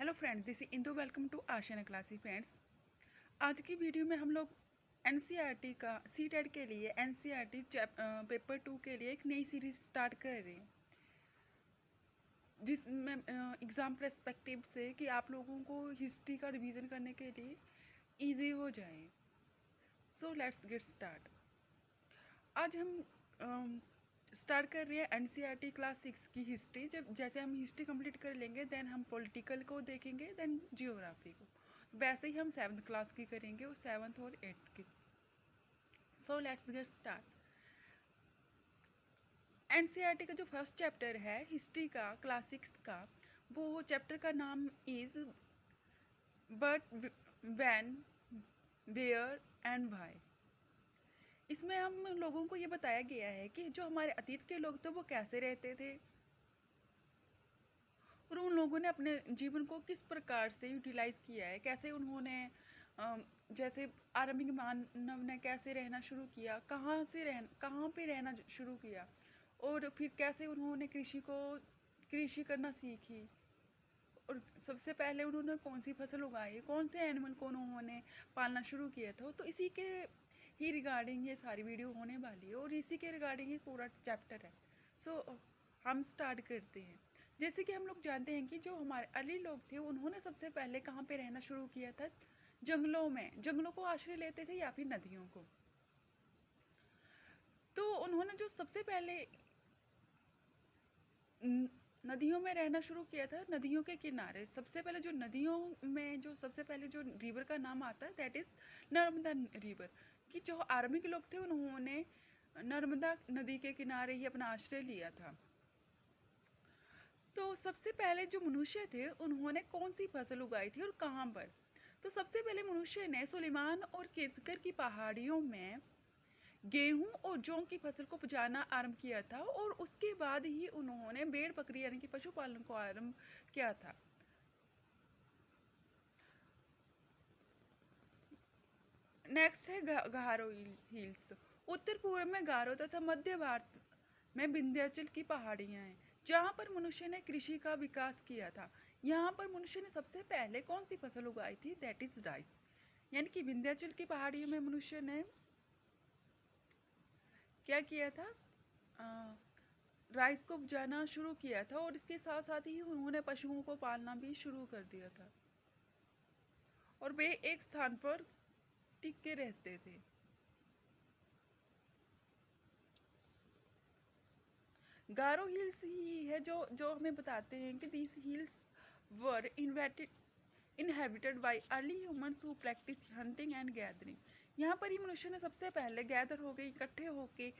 Hello friends, this is Indu. Welcome to Aashiyana classy friends. आज की video में हम लोग एनसीईआरटी का सीटेट के लिए एनसीईआरटी पेपर 2 के लिए एक नई सीरीज स्टार्ट कर रहे हैं, जिसमें एग्ज़ाम पर्सपेक्टिव से कि आप लोगों को हिस्ट्री का रिवीजन करने के लिए इजी हो जाए। सो लेट्स गेट स्टार्ट। आज हम स्टार्ट कर रहे हैं एनसीईआरटी क्लास 6 की हिस्ट्री। जब जैसे हम हिस्ट्री कंप्लीट कर लेंगे देन हम पॉलिटिकल को देखेंगे, देन जियोग्राफी को। वैसे ही हम 7th क्लास की करेंगे और 7th और 8th की। So let's get start. NCERT का जो फर्स्ट चैप्टर है हिस्ट्री का क्लास 6 का, वो चैप्टर का नाम is but, when, where and why. इसमें हम लोगों को ये बताया गया है कि जो हमारे अतीत के लोग थे वो कैसे रहते थे और उन लोगों ने अपने जीवन को किस प्रकार से यूटिलाइज किया है, कैसे उन्होंने जैसे आरंभिक मानव ने कैसे रहना शुरू किया, कहाँ पे रहना शुरू किया, और फिर कैसे उन्होंने कृषि करना सीखी, और सबसे पहले उन्होंने कौन सी फसल उगाई, कौन से एनिमल को उन्होंने पालना शुरू किया था। तो इसी के ही रिगार्डिंग ये सारी वीडियो होने वाली है और इसी के रिगार्डिंग ये पूरा चैप्टर है। सो हम स्टार्ट करते हैं। जैसे कि हम लोग जानते हैं कि जो हमारे अर्ली लोग थे उन्होंने सबसे पहले कहाँ पे रहना शुरू किया था? जंगलों में। जंगलों को आश्रय लेते थे या फिर नदियों को। तो उन्होंने जो सबसे पहले नदियों में रहना शुरू किया था, नदियों के किनारे। सबसे पहले जो नदियों में जो सबसे पहले जो रिवर का नाम आता है दैट इज नर्मदा रिवर। कि जो आर्मी के लोग थे उन्होंने नर्मदा नदी के किनारे ही अपना आश्रय लिया था। तो सबसे पहले जो मनुष्य थे उन्होंने कौन सी फसल उगाई थी और कहाँ पर? तो सबसे पहले मनुष्य ने सुलेमान और कीर्तकर की पहाड़ियों में गेहूं और जौ की फसल को उपजाना आरंभ किया था और उसके बाद ही उन्होंने भेड़ बकरी यानी कि पशुपालन को आरंभ किया था। नेक्स्ट है गारो हिल्स। उत्तर पूर्व में गारो तथा मध्य भारत में विंध्याचल की पहाड़ियां हैं जहां पर मनुष्य ने कृषि का विकास किया था। यहाँ पर मनुष्य ने सबसे पहले कौन सी फसल उगाई थी? That is rice. यानी कि विंध्याचल की पहाड़ियों में मनुष्य ने क्या किया था? राइस को उपजाना शुरू किया था और इसके साथ साथ ही उन्होंने पशुओं को पालना भी शुरू कर दिया था और वे एक स्थान पर टिक के रहते थे। गारो हिल्स ही है जो जो हमें बताते हैं कि these hills were inhabited bye early humans who practice hunting and gathering. यहाँ पर ही मनुष्य ने सबसे पहले गैदर होके इकट्ठे होके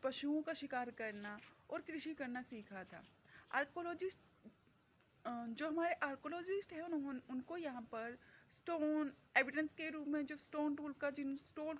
पशुओं का शिकार करना और कृषि करना सीखा था। आर्कोलॉजिस्ट जो हमारे आर्कोलॉजिस्ट हैं उनको यहाँ पर स्टोन एविडेंस के रूप में जो स्टोन टूल का जिन स्टोन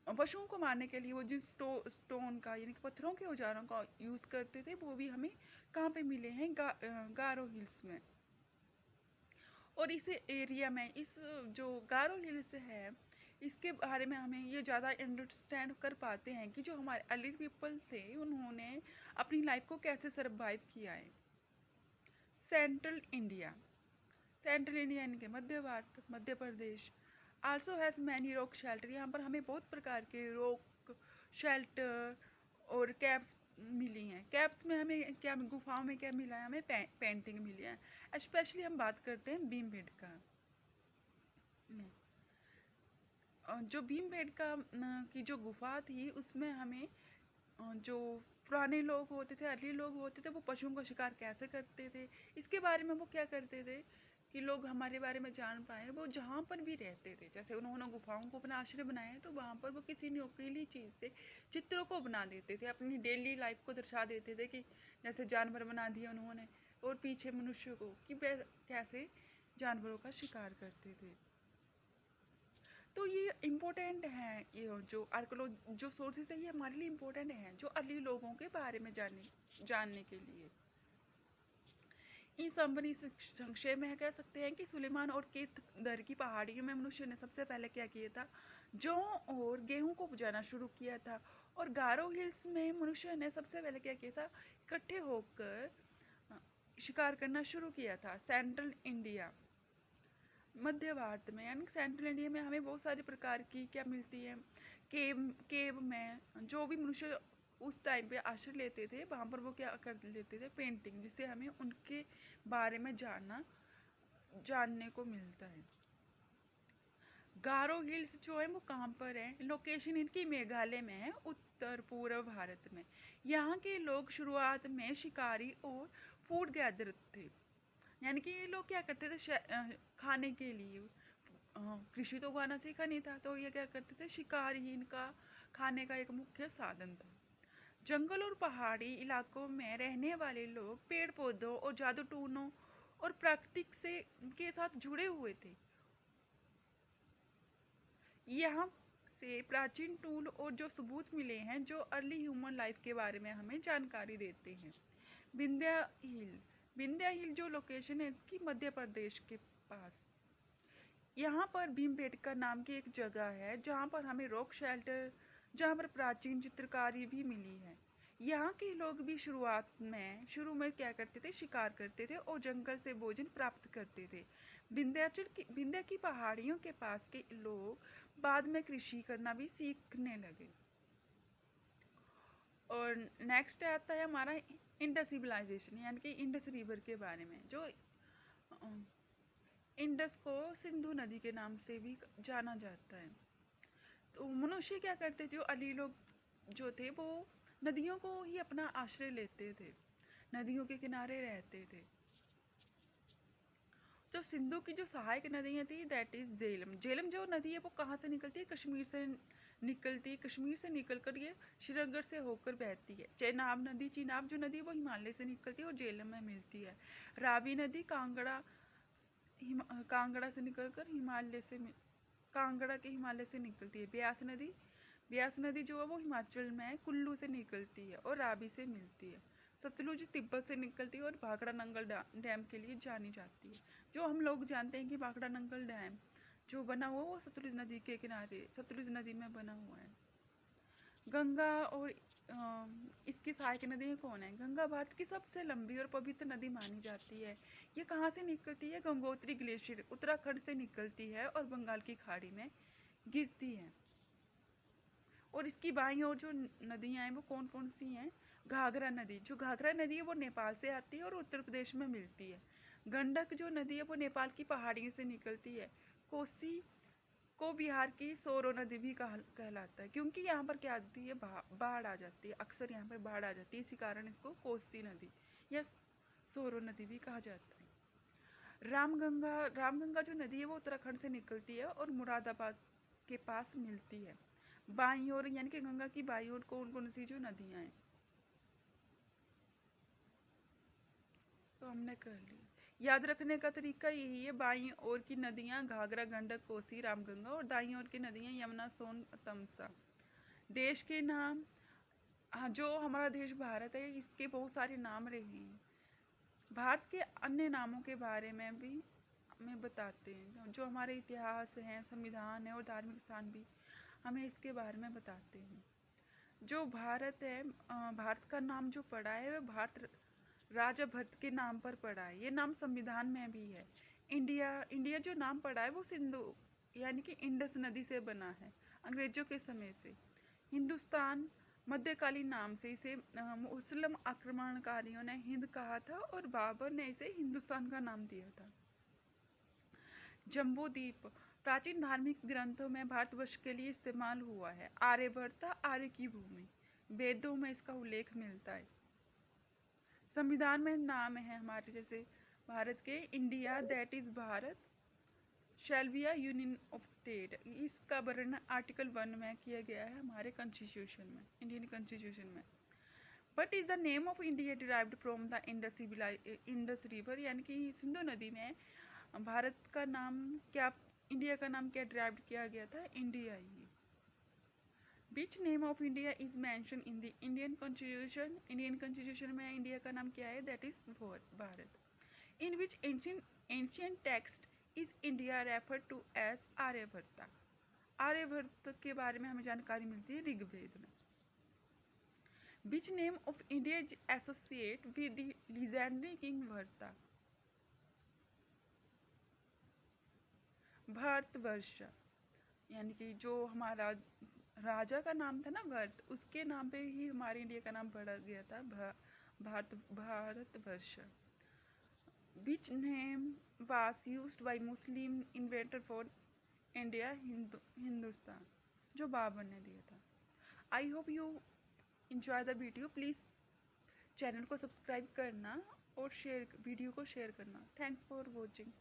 पशुओं को मारने के लिए वो जिन स्टोन का यानी कि पत्थरों के औजारों का यूज़ करते थे वो भी हमें कहाँ पे मिले हैं? गारो हिल्स में। और इस एरिया में इस जो गारो हिल्स है इसके बारे में हमें ये ज़्यादा अंडरस्टैंड कर पाते हैं कि जो हमारे अर्ली पीपल थे उन्होंने अपनी लाइफ को कैसे सर्वाइव किया है। सेंट्रल इंडिया यानी कि Madhya Bharat, Madhya Pradesh also has many rock shelter. यहाँ पर हमें बहुत प्रकार के रॉक शेल्टर और कैप्स मिली हैं। कैप्स में हमें क्या, गुफाओं में क्या मिला है? हमें पेंटिंग मिली है। स्पेशली हम बात करते हैं भीमबेटका जो भीमबेटका की जो गुफा थी उसमें हमें जो पुराने लोग होते थे, अर्ली लोग होते थे, वो पशुओं का शिकार कैसे करते थे इसके बारे में वो क्या करते थे कि लोग हमारे बारे में जान पाए। वो जहाँ पर भी रहते थे, जैसे उन्होंने गुफाओं को अपना आश्रय बनाया है तो वहाँ पर वो किसी नुकीली चीज़ से चित्रों को बना देते थे, अपनी डेली लाइफ को दर्शा देते थे कि जैसे जानवर बना दिया उन्होंने और पीछे मनुष्य को कि वे कैसे जानवरों का शिकार करते थे। तो ये इम्पोर्टेंट है, ये जो सोर्सेज है ये हमारे लिए इम्पोर्टेंट हैं जो अर्ली लोगों के बारे में जानने के लिए। इस समरी संक्षेप में कह सकते हैं कि सुलेमान और कीर्तदर की पहाड़ियों में मनुष्य ने सबसे पहले क्या किया था? जौ और गेहूं को उपजाना शुरू किया था। और गारो हिल्स में मनुष्य ने सबसे पहले क्या किया था? इकट्ठे होकर शिकार करना शुरू किया था। सेंट्रल इंडिया, मध्य भारत में, यानी सेंट्रल इंडिया में हमें बहुत सारी प्रकार की क्या मिलती है, केव केव में जो भी मनुष्य उस टाइम पे आश्रय लेते थे वहाँ पर वो क्या कर लेते थे, पेंटिंग, जिससे हमें उनके बारे में जानने को मिलता है। गारो हिल्स जो है वो कहाँ पर है, लोकेशन इनकी मेघालय में है, उत्तर पूर्व भारत में। यहाँ के लोग शुरुआत में शिकारी और फूड गैदर थे, यानी कि ये लोग क्या करते थे, खाने के लिए, कृषि तो उगाना सीखा नहीं था, तो ये क्या करते थे, शिकार ही इनका खाने का एक मुख्य साधन था। जंगल और पहाड़ी इलाकों में रहने वाले लोग पेड़ पौधों और जादू टूनों और प्राकृतिक से के साथ जुड़े हुए थे। यहाँ से प्राचीन टूल और जो सबूत मिले हैं जो अर्ली ह्यूमन लाइफ के बारे में हमें जानकारी देते हैं। विंध्या हिल, विंध्या हिल जो लोकेशन है इसकी मध्य प्रदेश के पास। यहाँ पर भीमबेटका नाम की एक जगह है जहाँ पर हमें रॉक शेल्टर, जहाँ पर प्राचीन चित्रकारी भी मिली है। यहाँ के लोग भी शुरू में क्या करते थे, शिकार करते थे और जंगल से भोजन प्राप्त करते थे। विंध्या की पहाड़ियों के पास के लोग बाद में कृषि करना भी सीखने लगे। और नेक्स्ट आता है हमारा इंडस सिविलाइजेशन, यानी कि इंडस रिवर के बारे में। जो इंडस को सिंधु नदी के नाम से भी जाना जाता है। तो मनुष्य क्या करते थे, जो अली लोग जो थे वो नदियों को ही अपना आश्रय लेते थे, नदियों के किनारे रहते थे। तो सिंधु की जो सहायक नदियाँ थी दैट इज झेलम। झेलम जो नदी है वो कहाँ से निकलती है, कश्मीर से निकलती है। कश्मीर से निकलकर ये श्रीनगर से होकर बहती है। चेनाब नदी, चेनाब जो नदी है वो हिमालय से निकलती है और झेलम में मिलती है। रावी नदी कांगड़ा से निकलकर कांगड़ा के हिमालय से निकलती है। ब्यास नदी जो है वो हिमाचल में कुल्लू से निकलती है और रावी से मिलती है। सतलुज तिब्बत से निकलती है और भाखड़ा नंगल डैम के लिए जानी जाती है। जो हम लोग जानते हैं कि भाखड़ा नंगल डैम जो बना हुआ वो सतलुज नदी के किनारे, सतलुज नदी में बना हुआ है। गंगा और इसकी सहायक नदी कौन है? गंगा भारत की सबसे लंबी और पवित्र नदी मानी जाती है। ये कहाँ से निकलती है? गंगोत्री ग्लेशियर उत्तराखंड से निकलती है और बंगाल की खाड़ी में गिरती है। और इसकी बाईं ओर जो नदियाँ हैं वो कौन कौन सी हैं? घाघरा नदी, जो घाघरा नदी है वो नेपाल से आती है और उत्तर प्रदेश में मिलती है। गंडक जो नदी है वो नेपाल की पहाड़ियों से निकलती है। कोसी को बिहार की सोरो नदी भी कहलाता है, क्योंकि यहाँ पर क्या आती है, बाढ़ आ जाती है, अक्सर यहाँ पर बाढ़ आ जाती है, इसी कारण इसको कोसी नदी या सोरो नदी भी कहा जाता है। रामगंगा जो नदी है वो उत्तराखंड से निकलती है और मुरादाबाद के पास मिलती है। बाईं ओर, यानी कि गंगा की बाईं ओर कौन कौन सी जो नदियाँ हैं तो हमने कर ली। याद रखने का तरीका यही है, बाईं ओर की नदियाँ घाघरा, गंडक, कोसी, रामगंगा, और दाईं ओर की नदियाँ यमुना, सोन, तमसा। देश के नाम, हाँ, जो हमारा देश भारत है इसके बहुत सारे नाम रहे हैं। भारत के अन्य नामों के बारे में भी हमें बताते हैं, जो हमारे इतिहास हैं, संविधान है और धार्मिक स्थान भी हमें इसके बारे में बताते हैं। जो भारत है, भारत का नाम जो पड़ा है वह भारत राजा भट्ट के नाम पर पड़ा है। ये नाम संविधान में भी है। इंडिया जो नाम पड़ा है वो सिंधु यानी कि इंडस नदी से बना है अंग्रेजों के समय से। हिंदुस्तान मध्यकालीन नाम से इसे मुस्लिम आक्रमणकारियों ने हिंद कहा था और बाबर ने इसे हिंदुस्तान का नाम दिया था। जम्बू द्वीप प्राचीन धार्मिक ग्रंथों में भारतवर्ष के लिए इस्तेमाल हुआ है। आर्यभट्ट, आर्य की भूमि, वेदों में इसका उल्लेख मिलता है। संविधान में नाम है हमारे जैसे भारत के, India that is Bharat shall be a union of state. इसका वर्णन आर्टिकल 1 में किया गया है हमारे कॉन्स्टिट्यूशन में, इंडियन कॉन्स्टिट्यूशन में। But is the name of India derived from the Indus river, यानी कि सिंधु नदी में भारत का नाम क्या, इंडिया का नाम क्या डिराइव्ड किया गया था? India he. Which name of India is mentioned in the Indian Constitution? Indian Constitution में इंडिया का नाम क्या है? That is Bharat. In which ancient text is India referred to as Aryabhata? Aryabhata के बारे में हमें जानकारी मिलती है ऋग्वेद में। Which name of India is associated with the legendary King Bharata? Bharatvarsh, यानी कि जो हमारा राजा का नाम था ना भरत, उसके नाम पे ही हमारे इंडिया का नाम पड़ा गया था Bharatvarsh. Which name was used by Muslim inventor for India Hindustan, जो बाबर ने दिया था. I hope you enjoy the video. Please channel को सब्सक्राइब करना और वीडियो को शेयर करना. Thanks for watching.